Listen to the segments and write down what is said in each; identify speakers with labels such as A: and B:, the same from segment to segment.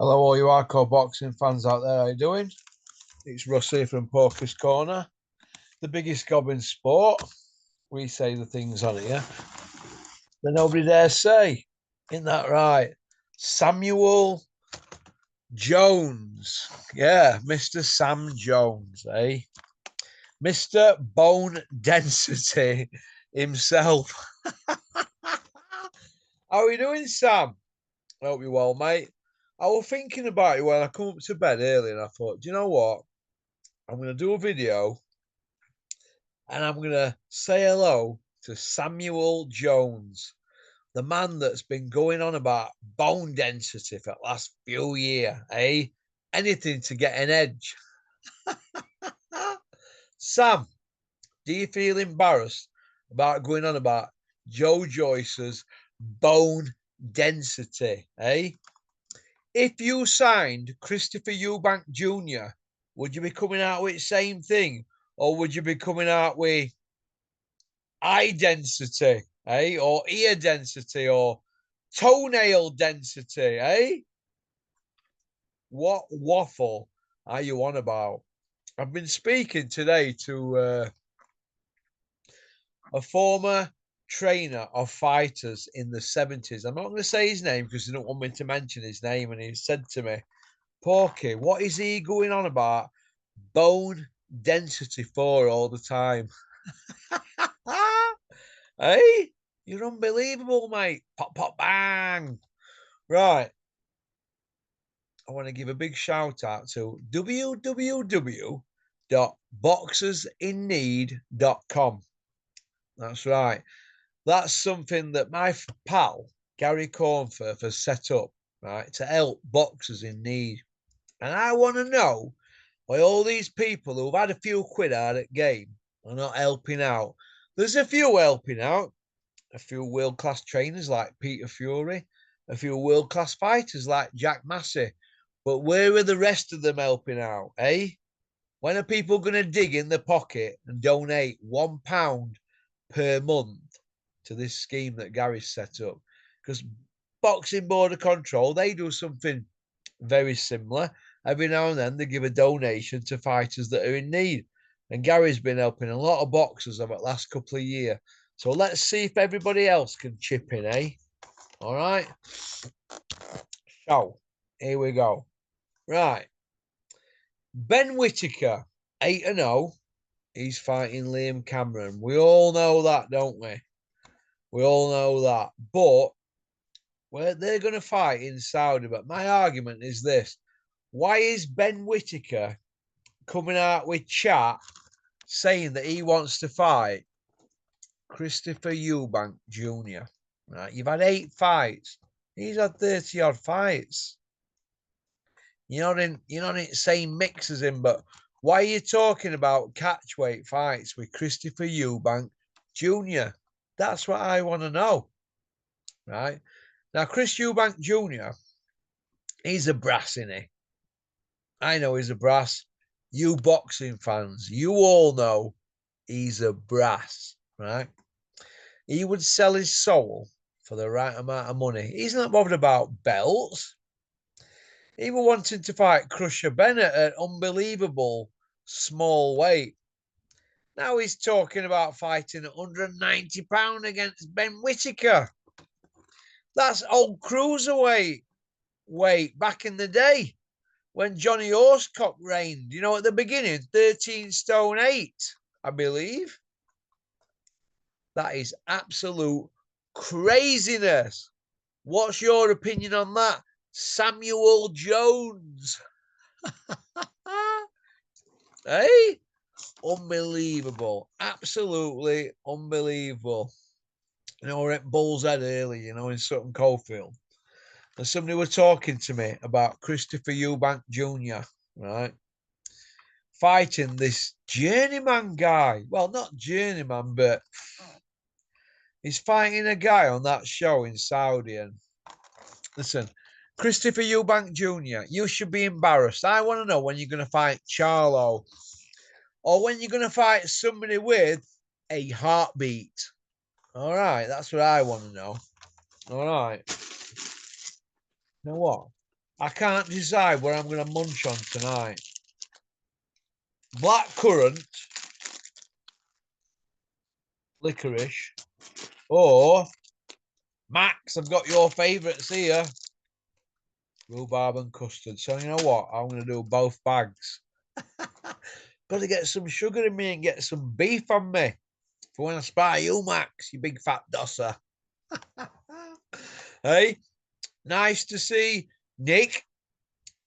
A: Hello, all you hardcore boxing fans out there. How you doing? It's Russ here from Poker's Corner, the biggest gob in sport. We say the things on here that nobody dares say. Isn't that right? Samuel Jones. Yeah, Mr. Sam Jones, eh? Mr. Bone Density himself. How are you doing, Sam? I hope you're well, mate. I was thinking about you when I come up to bed early and I thought, do you know what? I'm going to do a video and I'm going to say hello to Samuel Jones, the man that's been going on about bone density for the last few years, eh? Anything to get an edge. Sam, do you feel embarrassed about going on about Joe Joyce's bone density, eh? If you signed Christopher Eubank Jr., would you be coming out with the same thing? Or would you be coming out with eye density, eh? Or ear density, or toenail density, eh? What waffle are you on about? I've been speaking today to a former trainer of fighters in the 70s. I'm not going to say his name because they don't want me to mention his name. And he said to me, Porky, what is he going on about bone density for all the time? Hey, you're unbelievable, mate. Pop, pop, bang. Right. I want to give a big shout out to www.boxersinneed.com. That's right. That's something that my pal, Gary Cornforth, has set up, right, to help boxers in need. And I want to know why all these people who've had a few quid out at game are not helping out. There's a few helping out, a few world-class trainers like Peter Fury, a few world-class fighters like Jack Massey. But where are the rest of them helping out, eh? When are people going to dig in the pocket and donate £1 per month to this scheme that Gary's set up? Because Boxing Board of Control, they do something very similar. Every now and then they give a donation to fighters that are in need. And Gary's been helping a lot of boxers over the last couple of years. So let's see if everybody else can chip in, eh? All right. So here we go. Right. Ben Whitaker, 8-0. He's fighting Liam Cameron. We all know that, don't we? We all know that. But they're going to fight in Saudi. But my argument is this. Why is Ben Whitaker coming out with chat saying that he wants to fight Christopher Eubank Jr.? Right, you've had 8 fights. He's had 30 odd fights. You're not in the same mix as him, but why are you talking about catchweight fights with Christopher Eubank Jr.? That's what I want to know. Right? Now, Chris Eubank Jr., he's a brass, isn't he? I know he's a brass. You boxing fans, you all know he's a brass, right? He would sell his soul for the right amount of money. He's not bothered about belts. He was wanting to fight Crusher Bennett at unbelievable small weight. Now he's talking about fighting at £190 against Ben Whitaker. That's old cruiserweight weight back in the day when Johnny Horsecock reigned. You know, at the beginning, 13 stone 8, I believe. That is absolute craziness. What's your opinion on that, Samuel Jones? Hey? Unbelievable. Absolutely unbelievable. You know, we're at Bull's Head early, you know, in Sutton Coldfield. And somebody were talking to me about Christopher Eubank Jr., right? Fighting this journeyman guy. Well, not journeyman, but he's fighting a guy on that show in Saudi. And listen, Christopher Eubank Jr., you should be embarrassed. I want to know when you're going to fight Charlo or when you're going to fight somebody with a heartbeat. All right, that's what I want to know. All right. You know what? I can't decide what I'm going to munch on tonight. Black currant, licorice, or Max, I've got your favourites here. Rhubarb and custard. So you know what? I'm going to do both bags. Got to get some sugar in me and get some beef on me for when I spy you, Max, you big fat dosser. Hey, nice to see Nick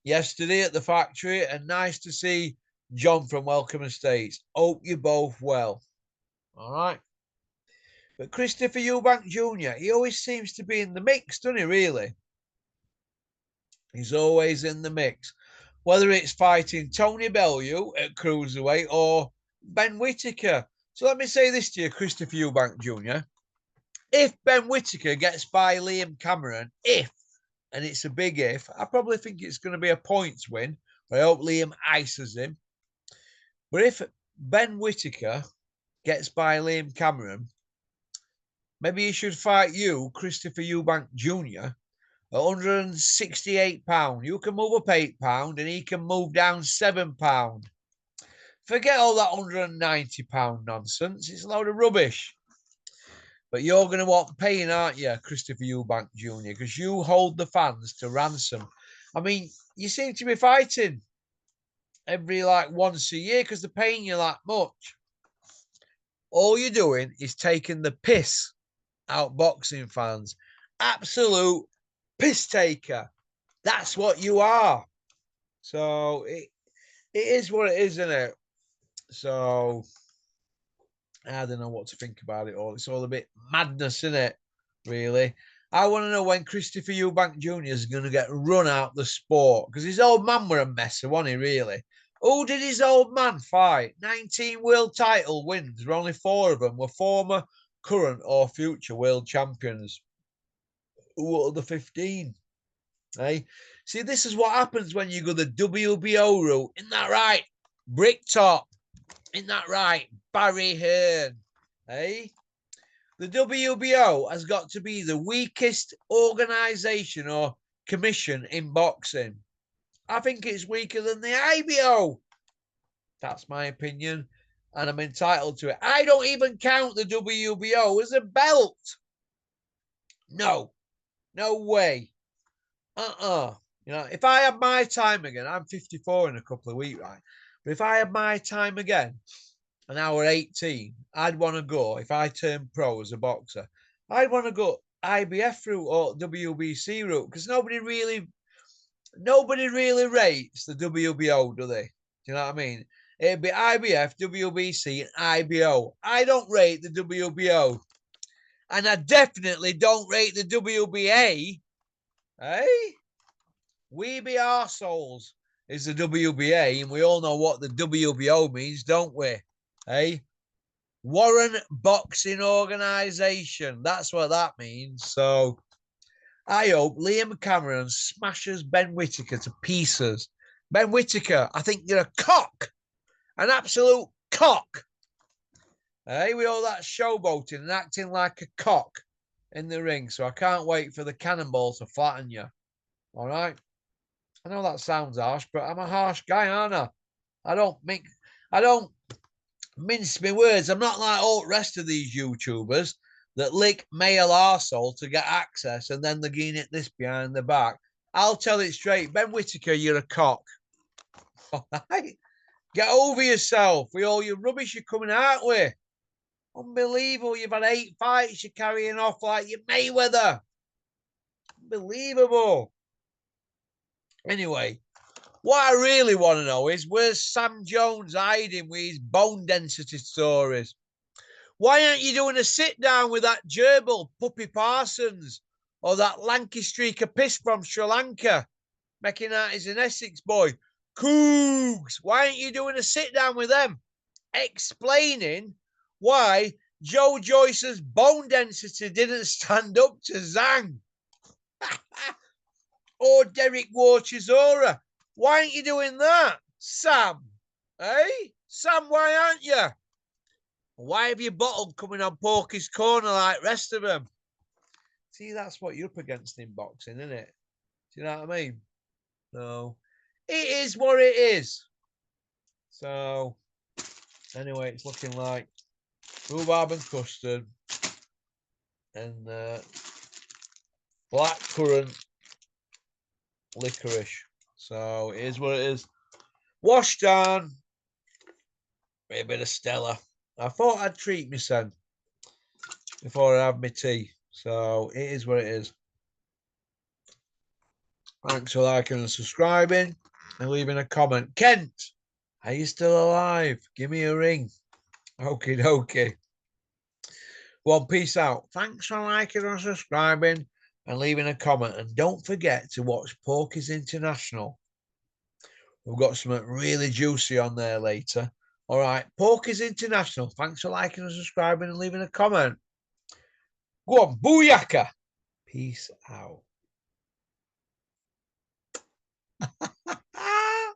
A: yesterday at the factory, and nice to see John from Welcome Estates. Hope you're both well. All right. But Christopher Eubank Jr., he always seems to be in the mix, doesn't he, really? He's always in the mix. Whether it's fighting Tony Bellew at cruiserweight or Ben Whitaker. So let me say this to you, Christopher Eubank Jr. If Ben Whitaker gets by Liam Cameron, and it's a big if, I probably think it's going to be a points win. But I hope Liam ices him. But if Ben Whitaker gets by Liam Cameron, maybe he should fight you, Christopher Eubank Jr., at £168. You can move up £8 and he can move down £7. Forget all that £190 nonsense. It's a load of rubbish. But you're going to want paying, aren't you, Christopher Eubank Jr., because you hold the fans to ransom. I mean, you seem to be fighting every, once a year because they're paying you that much. All you're doing is taking the piss out boxing fans. Absolute piss taker. That's what you are. So it is what it is, isn't it? So I don't know what to think about it all. It's all a bit madness, isn't it? Really. I want to know when Christopher Eubank Jr. is going to get run out the sport, because his old man were a messer, wasn't he, really? Who did his old man fight? 19 world title wins, where only 4 of them were former, current, or future world champions. Who are the 15? Hey, see, this is what happens when you go the WBO route. Isn't that right? Bricktop. Isn't that right? Barry Hearn. Hey? The WBO has got to be the weakest organisation or commission in boxing. I think it's weaker than the IBO. That's my opinion, and I'm entitled to it. I don't even count the WBO as a belt. No. No way. You know, if I had my time again, I'm 54 in a couple of weeks, right? But if I had my time again, and I were 18, I'd want to go, if I turned pro as a boxer, I'd want to go IBF route or WBC route, because nobody really rates the WBO, do they? Do you know what I mean? It'd be IBF, WBC, and IBO. I don't rate the WBO. And I definitely don't rate the WBA. Hey? We be arseholes is the WBA, and we all know what the WBO means, don't we? Hey? Warren Boxing Organisation. That's what that means. So I hope Liam Cameron smashes Ben Whitaker to pieces. Ben Whitaker, I think you're a cock. An absolute cock. Hey, with all that showboating and acting like a cock in the ring. So I can't wait for the cannonball to flatten you. All right? I know that sounds harsh, but I'm a harsh guy, aren't I? I don't mince my words. I'm not like all the rest of these YouTubers that lick male arsehole to get access and then they're getting it this behind the back. I'll tell it straight. Ben Whitaker, you're a cock. All right? Get over yourself with all your rubbish you're coming out with. Unbelievable. You've had 8 fights. You're carrying off like you're Mayweather. Unbelievable. Anyway, what I really want to know is, where's Sam Jones hiding with his bone density stories? Why aren't you doing a sit down with that gerbil, Puppy Parsons, or that lanky streak of piss from Sri Lanka, making out he's an Essex boy? Cougs! Why aren't you doing a sit down with them, explaining why Joe Joyce's bone density didn't stand up to Zhang? Or Derek Warchizora? Why aren't you doing that, Sam? Hey? Sam, why aren't you? Why have you bottled coming on Porky's Corner like the rest of them? See, that's what you're up against in boxing, isn't it? Do you know what I mean? So it is what it is. So anyway, it's looking like rhubarb and custard and black currant licorice. So it is what it is. Wash down. A bit of Stella. I thought I'd treat myself before I have my tea. So it is what it is. Thanks for liking and subscribing and leaving a comment. Kent, are you still alive? Give me a ring. Okie dokie. Well, peace out. Thanks for liking and subscribing and leaving a comment. And don't forget to watch Porky's International. We've got something really juicy on there later. All right, Porky's International. Thanks for liking and subscribing and leaving a comment. Go on, booyaka. Peace out.